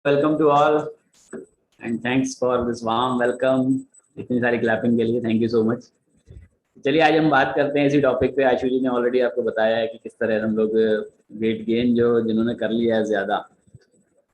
Welcome to all and thanks for this warm welcome. इतनी सारी clapping के लिए थैंक यू सो मच। चलिए आज हम बात करते हैं इसी टॉपिक पे। आशु जी ने ऑलरेडी आपको बताया है कि किस तरह हम लोग वेट गेन जो जिन्होंने कर लिया है ज़्यादा,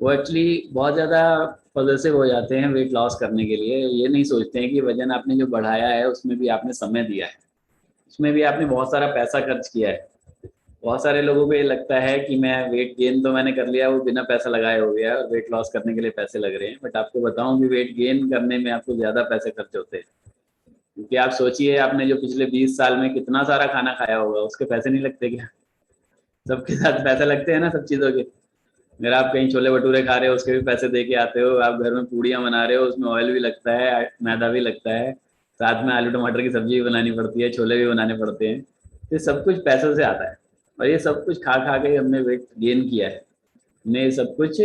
वो एक्चुअली बहुत ज़्यादा पॉजिटिव हो जाते हैं वेट लॉस करने के लिए। ये नहीं सोचते हैं कि वजन आपने जो बढ़ाया है उसमें भी आपने समय दिया है, उसमें भी आपने बहुत सारा पैसा खर्च किया है। बहुत सारे लोगों को ये लगता है कि मैं वेट गेन तो मैंने कर लिया, वो बिना पैसा लगाए हो गया और वेट लॉस करने के लिए पैसे लग रहे हैं। बट आपको बताऊं कि वेट गेन करने में आपको ज़्यादा पैसे खर्च होते हैं, क्योंकि आप सोचिए आपने जो पिछले 20 साल में कितना सारा खाना खाया होगा, उसके पैसे नहीं लगते क्या? सबके साथ पैसे लगते हैं ना सब चीज़ों के। अगर आप कहीं छोले भटूरे खा रहे हो उसके भी पैसे दे के आते हो, आप घर में पूड़ियाँ बना रहे हो उसमें ऑयल भी लगता है, मैदा भी लगता है, साथ में आलू टमाटर की सब्जी भी बनानी पड़ती है, छोले भी बनाने पड़ते हैं। ये सब कुछ पैसों से आता है और ये सब कुछ खा खा के हमने वेट गेन किया है। हमने सब कुछ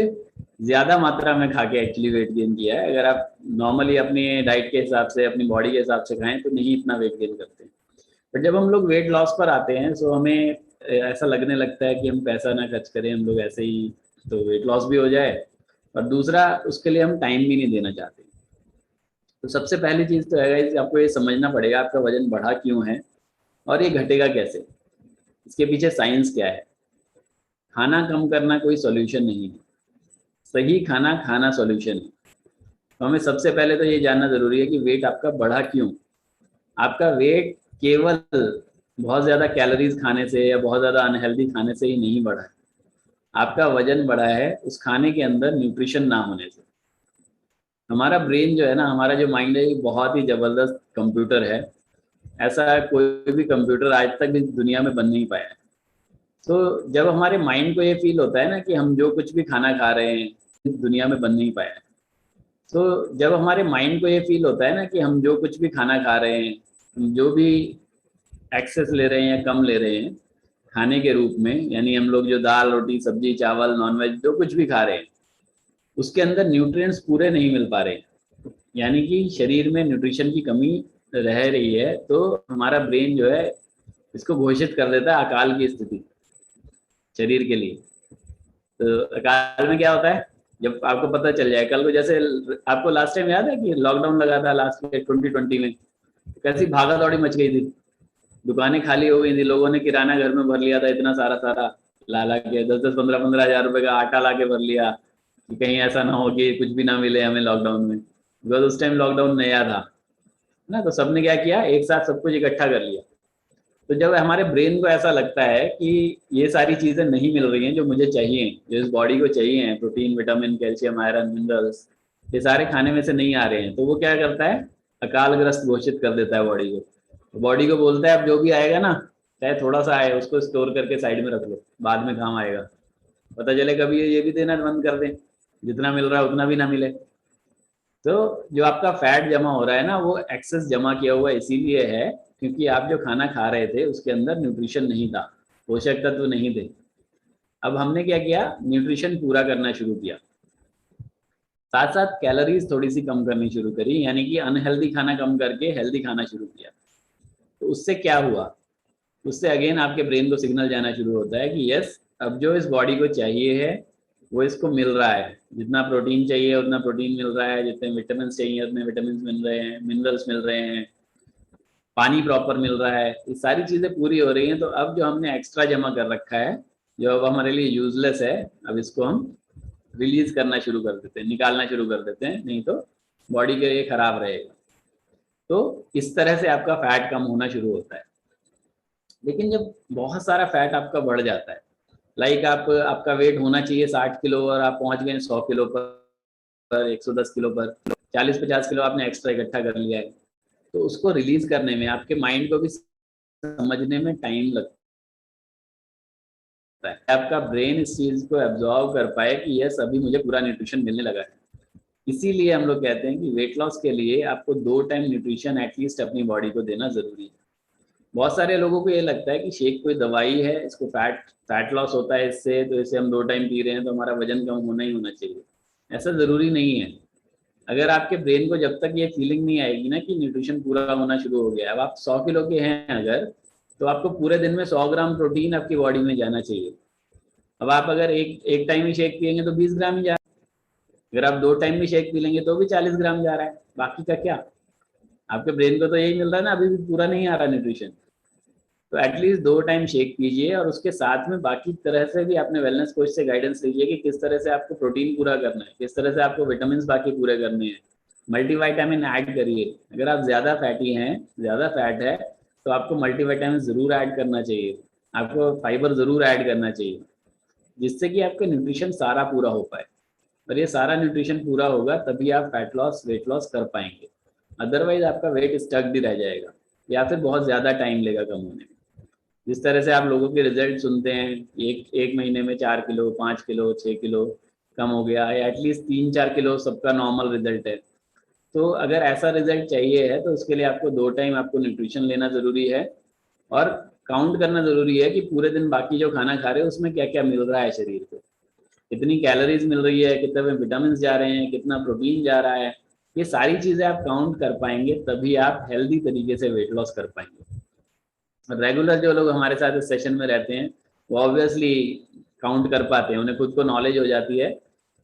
ज़्यादा मात्रा में खा के एक्चुअली वेट गेन किया है। अगर आप नॉर्मली अपनी डाइट के हिसाब से अपनी बॉडी के हिसाब से खाएं तो नहीं इतना वेट गेन करते हैं। बट जब हम लोग वेट लॉस पर आते हैं तो हमें ऐसा लगने लगता है कि हम पैसा ना खर्च करें, हम लोग ऐसे ही तो वेट लॉस भी हो जाए, और दूसरा उसके लिए हम टाइम भी नहीं देना चाहते। तो सबसे पहली चीज़ तो है कि आपको ये समझना पड़ेगा आपका वजन बढ़ा क्यों है और ये घटेगा कैसे, इसके पीछे साइंस क्या है। खाना कम करना कोई सॉल्यूशन नहीं है, सही खाना खाना सॉल्यूशन है। तो हमें सबसे पहले तो ये जानना ज़रूरी है कि वेट आपका बढ़ा क्यों। आपका वेट केवल बहुत ज़्यादा कैलोरीज खाने से या बहुत ज़्यादा अनहेल्दी खाने से ही नहीं बढ़ा है। आपका वजन बढ़ा है उस खाने के अंदर न्यूट्रिशन ना होने से। हमारा ब्रेन जो है ना, हमारा जो माइंड है, ये बहुत ही ज़बरदस्त कंप्यूटर है। ऐसा कोई भी कंप्यूटर आज तक इस दुनिया में बन नहीं पाया है। तो जब हमारे माइंड को ये फील होता है ना कि हम जो कुछ भी खाना खा रहे हैं इस दुनिया में बन नहीं पाया है, तो जब हमारे माइंड को ये फील होता है ना कि हम जो कुछ भी खाना खा रहे हैं, हम जो भी एक्सेस ले रहे हैं या कम ले रहे हैं खाने के रूप में, यानी हम लोग जो दाल रोटी सब्जी चावल नॉनवेज जो कुछ भी खा रहे हैं उसके अंदर न्यूट्रिएंट्स पूरे नहीं मिल पा रहे हैं, यानी कि शरीर में न्यूट्रिशन की कमी रह रही है, तो हमारा ब्रेन जो है इसको घोषित कर देता है अकाल की स्थिति शरीर के लिए। तो अकाल में क्या होता है, जब आपको पता चल जाए कल को, जैसे आपको लास्ट टाइम याद है कि लॉकडाउन लगा था लास्ट में 2020 में, कैसी भागा दौड़ी मच गई थी, दुकानें खाली हो गई थी, लोगों ने किराना घर में भर लिया था, इतना सारा सारा ला ला के 10-10 15-15 हज़ार रुपए का आटा ला के भर लिया कि कहीं ऐसा ना हो कि कुछ भी ना मिले हमें लॉकडाउन में, बिकॉज उस टाइम लॉकडाउन नया था ना। तो सबने क्या किया, एक साथ सब कुछ इकट्ठा कर लिया। तो जब हमारे ब्रेन को ऐसा लगता है कि ये सारी चीज़ें नहीं मिल रही हैं जो मुझे चाहिए, जो इस बॉडी को चाहिए, protein vitamin calcium iron minerals, ये सारे खाने में से नहीं आ रहे हैं, तो वो क्या करता है, अकालग्रस्त घोषित कर देता है बॉडी को। तो बॉडी को बोलता है अब जो भी आएगा ना, चाहे थोड़ा सा आए, उसको स्टोर करके साइड में रख लो, बाद में काम आएगा। पता चले कभी ये भी देना बंद कर दें, जितना मिल रहा है उतना भी ना मिले। तो जो आपका फैट जमा हो रहा है ना, वो एक्सेस जमा किया हुआ इसीलिए है क्योंकि आप जो खाना खा रहे थे उसके अंदर न्यूट्रिशन नहीं था, पोषक तत्व नहीं थे। अब हमने क्या किया, न्यूट्रिशन पूरा करना शुरू किया, साथ साथ कैलोरीज थोड़ी सी कम करनी शुरू करी, यानी कि अनहेल्दी खाना कम करके हेल्दी खाना शुरू किया। तो उससे क्या हुआ, उससे अगेन आपके ब्रेन को सिग्नल जाना शुरू होता है कि यस, अब जो इस बॉडी को चाहिए है वो इसको मिल रहा है, जितना प्रोटीन चाहिए उतना प्रोटीन मिल रहा है, जितने विटामिन चाहिए उतने विटामिन मिल रहे हैं, मिनरल्स मिल रहे हैं, पानी प्रॉपर मिल रहा है, ये सारी चीज़ें पूरी हो रही हैं। तो अब जो हमने एक्स्ट्रा जमा कर रखा है, जो अब हमारे लिए यूजलेस है, अब इसको हम रिलीज करना शुरू कर देते हैं, निकालना शुरू कर देते हैं, नहीं तो बॉडी के लिए खराब रहेगा। तो इस तरह से आपका फैट कम होना शुरू होता है। लेकिन जब बहुत सारा फैट आपका बढ़ जाता है, लाइक आपका वेट होना चाहिए 60 किलो और आप पहुंच गए 100 किलो पर 110 किलो पर, 40-50 किलो आपने एक्स्ट्रा इकट्ठा कर लिया है, तो उसको रिलीज करने में आपके माइंड को भी समझने में टाइम लगता है। आपका ब्रेन इस चीज को एब्जॉर्व कर पाए कि यस अभी मुझे पूरा न्यूट्रिशन मिलने लगा है। इसीलिए हम लोग कहते हैं कि वेट लॉस के लिए आपको 2 टाइम न्यूट्रिशन एटलीस्ट अपनी बॉडी को देना जरूरी है। बहुत सारे लोगों को ये लगता है कि शेक कोई दवाई है, इसको फैट लॉस होता है इससे, तो इसे हम 2 टाइम पी रहे हैं तो हमारा वजन कम होना ही होना चाहिए। ऐसा ज़रूरी नहीं है। अगर आपके ब्रेन को जब तक ये फीलिंग नहीं आएगी ना कि न्यूट्रिशन पूरा होना शुरू हो गया, अब आप 100 किलो के हैं अगर, तो आपको पूरे दिन में 100 ग्राम प्रोटीन आपकी बॉडी में जाना चाहिए। अब आप अगर एक टाइम ही शेक पियेंगे तो 20 ग्राम ही जाए, अगर आप 2 टाइम भी शेक पी लेंगे तो भी 40 ग्राम जा रहा है, बाकी का क्या? आपके ब्रेन को तो यही मिल रहा है ना, अभी भी पूरा नहीं आ रहा न्यूट्रिशन। तो एटलीस्ट 2 टाइम शेक पीजिए, और उसके साथ में बाकी तरह से भी अपने वेलनेस कोच से गाइडेंस लीजिए कि किस तरह से आपको प्रोटीन पूरा करना है, किस तरह से आपको विटामिन बाकी पूरे करने हैं। मल्टीविटामिन ऐड करिए। अगर आप ज़्यादा फैटी हैं, ज़्यादा फैट है, तो आपको मल्टीविटामिन ज़रूर ऐड करना चाहिए, आपको फाइबर ज़रूर ऐड करना चाहिए, जिससे कि आपका न्यूट्रिशन सारा पूरा हो पाए। और ये सारा न्यूट्रिशन पूरा होगा तभी आप फैट लॉस, वेट लॉस कर पाएंगे। अदरवाइज आपका वेट स्टक भी रह जाएगा, या फिर बहुत ज़्यादा टाइम लेगा कम होने में। जिस तरह से आप लोगों के रिजल्ट सुनते हैं, एक एक महीने में 4 किलो, 5 किलो, 6 किलो कम हो गया, या एटलीस्ट 3-4 किलो सबका नॉर्मल रिजल्ट है। तो अगर ऐसा रिजल्ट चाहिए है तो उसके लिए आपको 2 टाइम आपको न्यूट्रिशन लेना ज़रूरी है, और काउंट करना ज़रूरी है कि पूरे दिन बाकी जो खाना खा रहे हो उसमें क्या क्या मिल रहा है शरीर को, कितनी कैलोरीज मिल रही है, कितने में विटामिन जा रहे हैं, कितना प्रोटीन जा रहा है। ये सारी चीज़ें आप काउंट कर पाएंगे तभी आप हेल्दी तरीके से वेट लॉस कर पाएंगे। रेगुलर जो लोग हमारे साथ इस सेशन में रहते हैं वो ऑब्वियसली काउंट कर पाते हैं, उन्हें खुद को नॉलेज हो जाती है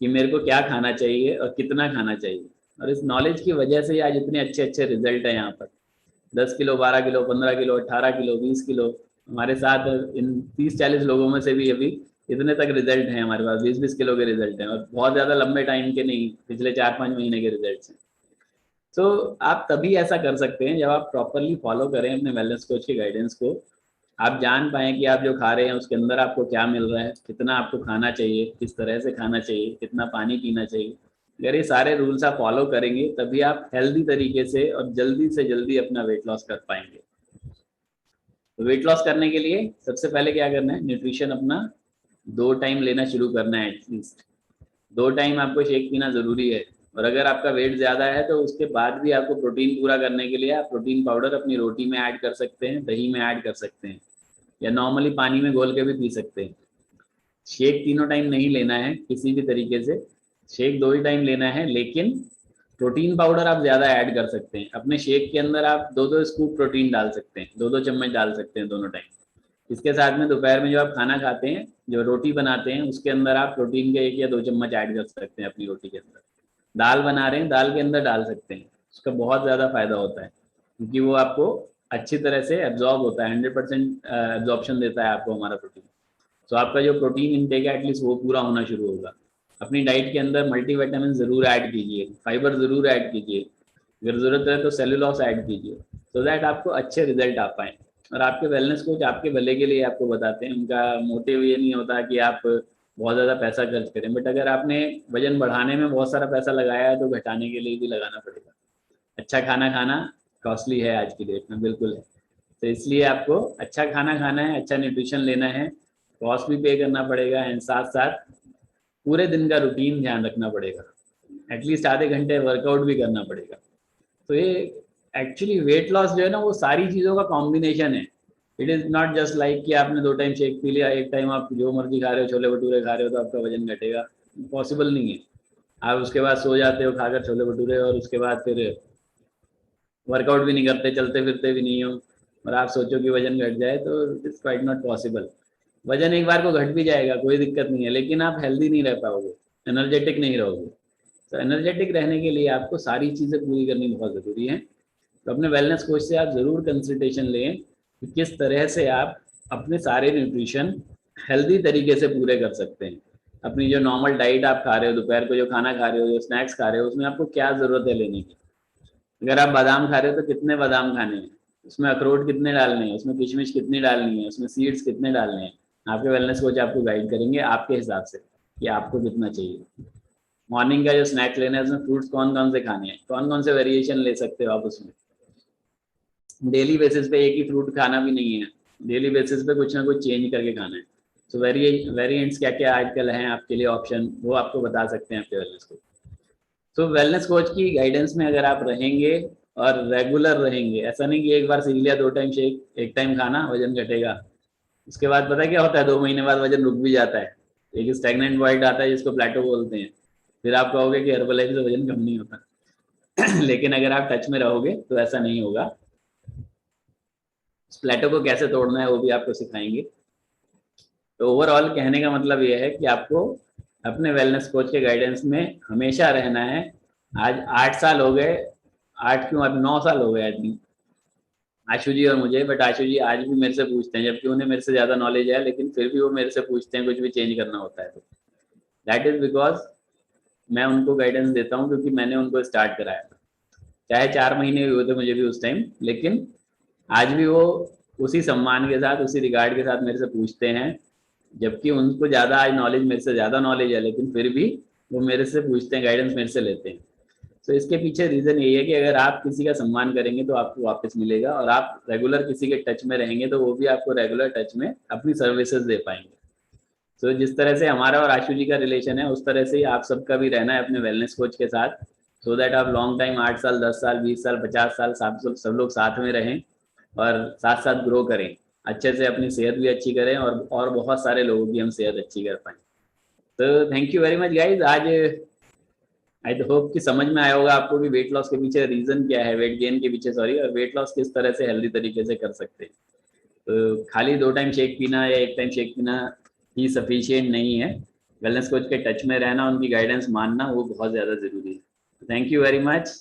कि मेरे को क्या खाना चाहिए और कितना खाना चाहिए। और इस नॉलेज की वजह से आज इतने अच्छे अच्छे रिजल्ट हैं यहाँ पर। 10 kilo, 12 kilo, 15 kilo, 18 kilo, 20 kilo, हमारे साथ इन 30-40 लोगों में से भी अभी इतने तक रिजल्ट हैं हमारे पास, 20-20 किलो के रिजल्ट हैं, और बहुत ज़्यादा लंबे टाइम के नहीं, पिछले 4-5 महीने के रिजल्ट हैं। तो आप तभी ऐसा कर सकते हैं जब आप प्रॉपरली फॉलो करें अपने वेलनेस कोच के गाइडेंस को। आप जान पाएँ कि आप जो खा रहे हैं उसके अंदर आपको क्या मिल रहा है, कितना आपको खाना चाहिए, किस तरह से खाना चाहिए, कितना पानी पीना चाहिए। अगर ये सारे रूल्स आप फॉलो करेंगे तभी आप हेल्दी तरीके से और जल्दी से जल्दी अपना वेट लॉस कर पाएंगे। तो वेट लॉस करने के लिए सबसे पहले क्या करना है, न्यूट्रिशन अपना 2 टाइम लेना शुरू करना है एटलीस्ट। 2 टाइम आपको शेक पीना ज़रूरी है। और अगर आपका वेट ज़्यादा है तो उसके बाद भी आपको प्रोटीन पूरा करने के लिए आप प्रोटीन पाउडर अपनी रोटी में ऐड कर सकते हैं, दही में ऐड कर सकते हैं, या नॉर्मली पानी में घोल के भी पी सकते हैं। शेक तीनों टाइम नहीं लेना है किसी भी तरीके से, शेक 2 ही टाइम लेना है, लेकिन प्रोटीन पाउडर आप ज़्यादा ऐड कर सकते हैं। अपने शेक के अंदर आप 2-2 स्कूप प्रोटीन डाल सकते हैं, 2-2 चम्मच डाल सकते हैं दोनों टाइम। इसके साथ में दोपहर में जो आप खाना खाते हैं, जो रोटी बनाते हैं, उसके अंदर आप प्रोटीन के 1 या 2 चम्मच ऐड कर सकते हैं अपनी रोटी के अंदर। दाल बना रहे हैं, दाल के अंदर डाल सकते हैं, उसका बहुत ज़्यादा फायदा होता है, क्योंकि वो आपको अच्छी तरह से एब्जॉर्ब होता है, 100% एब्जॉर्प्शन देता है आपको हमारा प्रोटीन। तो आपका जो प्रोटीन इनटेक है एटलीस्ट वो पूरा होना शुरू होगा। अपनी डाइट के अंदर मल्टीविटामिन ज़रूर ऐड कीजिए, फाइबर ज़रूर ऐड कीजिए, अगर ज़रूरत है तो सेलुलॉस ऐड कीजिए, सो दैट आपको अच्छे रिजल्ट आ पाएँ। और आपके वेलनेस कोच आपके भले के लिए आपको बताते हैं, उनका मोटिव ये नहीं होता कि आप बहुत ज़्यादा पैसा खर्च करें, बट अगर आपने वजन बढ़ाने में बहुत सारा पैसा लगाया है तो घटाने के लिए भी लगाना पड़ेगा। अच्छा खाना खाना कॉस्टली है आज की डेट में, बिल्कुल है। तो इसलिए आपको अच्छा खाना खाना है, अच्छा न्यूट्रिशन लेना है, कॉस्ट भी पे करना पड़ेगा, एंड साथ साथ पूरे दिन का रूटीन ध्यान रखना पड़ेगा, एटलीस्ट आधे घंटे वर्कआउट भी करना पड़ेगा। तो ये एक्चुअली वेट लॉस जो है ना, वो सारी चीज़ों का कॉम्बिनेशन है। It is not just like कि आपने 2 टाइम शेक पी लिया, एक टाइम आप जो मर्जी खा रहे हो, छोले भटूरे खा रहे हो, तो आपका वजन घटेगा, पॉसिबल नहीं है। आप उसके बाद सो जाते हो खाकर छोले भटूरे, और उसके बाद फिर वर्कआउट भी नहीं करते, चलते फिरते भी नहीं हो, और आप सोचो कि वजन घट जाए, तो इट्स क्वाइट नॉट पॉसिबल। वजन एक बार को घट भी जाएगा, कोई दिक्कत नहीं है, लेकिन आप हेल्दी नहीं रह पाओगे, एनर्जेटिक नहीं रहोगे। तो एनर्जेटिक रहने के लिए आपको सारी चीज़ें पूरी करनी बहुत ज़रूरी है। तो अपने वेलनेस कोच से आप ज़रूर कंसल्टेशन लें कि किस तरह से आप अपने सारे न्यूट्रिशन हेल्दी तरीके से पूरे कर सकते हैं। अपनी जो नॉर्मल डाइट आप खा रहे हो, दोपहर को जो खाना खा रहे हो, जो स्नैक्स खा रहे हो, उसमें आपको क्या ज़रूरत है लेने की। अगर आप बादाम खा रहे हो तो कितने बादाम खाने हैं, उसमें अखरोट कितने डालने हैं, उसमें किशमिश कितनी डालनी है, उसमें सीड्स कितने डालने हैं। आपके वेलनेस कोच आपको गाइड करेंगे आपके हिसाब से कि आपको कितना चाहिए। मॉर्निंग का जो स्नैक्स लेना है, उसमें फ्रूट्स कौन कौन से खाने हैं, कौन कौन से वेरिएशन ले सकते हो आप उसमें। डेली बेसिस पे एक ही फ्रूट खाना भी नहीं है, डेली बेसिस पे कुछ ना कुछ चेंज करके खाना है। तो वेरिएंट्स क्या क्या आजकल हैं आपके लिए ऑप्शन, वो आपको बता सकते हैं आपके वेलनेस कोच। तो वेलनेस कोच की गाइडेंस में अगर आप रहेंगे और रेगुलर रहेंगे, ऐसा नहीं कि एक बार सीख लिया 2 टाइम शेक, एक टाइम खाना, वजन घटेगा, उसके बाद पता क्या होता है, 2 महीने बाद वजन रुक भी जाता है, एक स्टैग्नेंट पॉइंट आता है जिसको प्लेटो बोलते हैं। फिर आप कहोगे कि हर्बलाइफ से वजन कम नहीं होता। लेकिन अगर आप टच में रहोगे तो ऐसा नहीं होगा। प्लेटो को कैसे तोड़ना है वो भी आपको सिखाएंगे। तो ओवरऑल कहने का मतलब ये है कि आपको अपने वेलनेस कोच के गाइडेंस में हमेशा रहना है। आज 8 साल हो गए, 8 क्यों, अब 9 साल हो गए आदमी, आशु जी और मुझे। बट आशु जी आज भी मेरे से पूछते हैं, जबकि उन्हें मेरे से ज्यादा नॉलेज है, लेकिन फिर भी वो मेरे से पूछते हैं कुछ भी चेंज करना होता है तो। दैट इज बिकॉज मैं उनको गाइडेंस देता हूँ, क्योंकि मैंने उनको स्टार्ट कराया था। चाहे 4 महीने हुए थे मुझे भी उस टाइम, लेकिन आज भी वो उसी सम्मान के साथ, उसी रिगार्ड के साथ मेरे से पूछते हैं। जबकि उनको ज्यादा आज नॉलेज, मेरे से ज्यादा नॉलेज है, लेकिन फिर भी वो मेरे से पूछते हैं, गाइडेंस मेरे से लेते हैं। तो इसके पीछे रीजन यही है कि अगर आप किसी का सम्मान करेंगे तो आपको वापस मिलेगा, और आप रेगुलर किसी के टच में रहेंगे तो वो भी आपको रेगुलर टच में अपनी सर्विसेज दे पाएंगे। तो जिस तरह से हमारा और आशु जी का रिलेशन है, उस तरह से ही आप सबका भी रहना है अपने वेलनेस कोच के साथ, सो दैट आप लॉन्ग टाइम, 8 साल, 10 साल, 20 साल, 50 साल, सब लोग साथ में रहें और साथ साथ ग्रो करें, अच्छे से अपनी सेहत भी अच्छी करें, और बहुत सारे लोगों की हम सेहत अच्छी कर पाएं। तो thank you very much guys. आज आई होप कि समझ में आया होगा आपको कि वेट लॉस के पीछे रीजन क्या है, वेट गेन के पीछे सॉरी, और वेट लॉस किस तरह से हेल्दी तरीके से कर सकते हैं। तो खाली 2 टाइम शेक पीना या 1 टाइम शेक पीना ही सफिशियंट नहीं है। वेलनेस कोच के टच में रहना, उनकी गाइडेंस मानना, वो बहुत ज़्यादा ज़रूरी है। Thank you very much.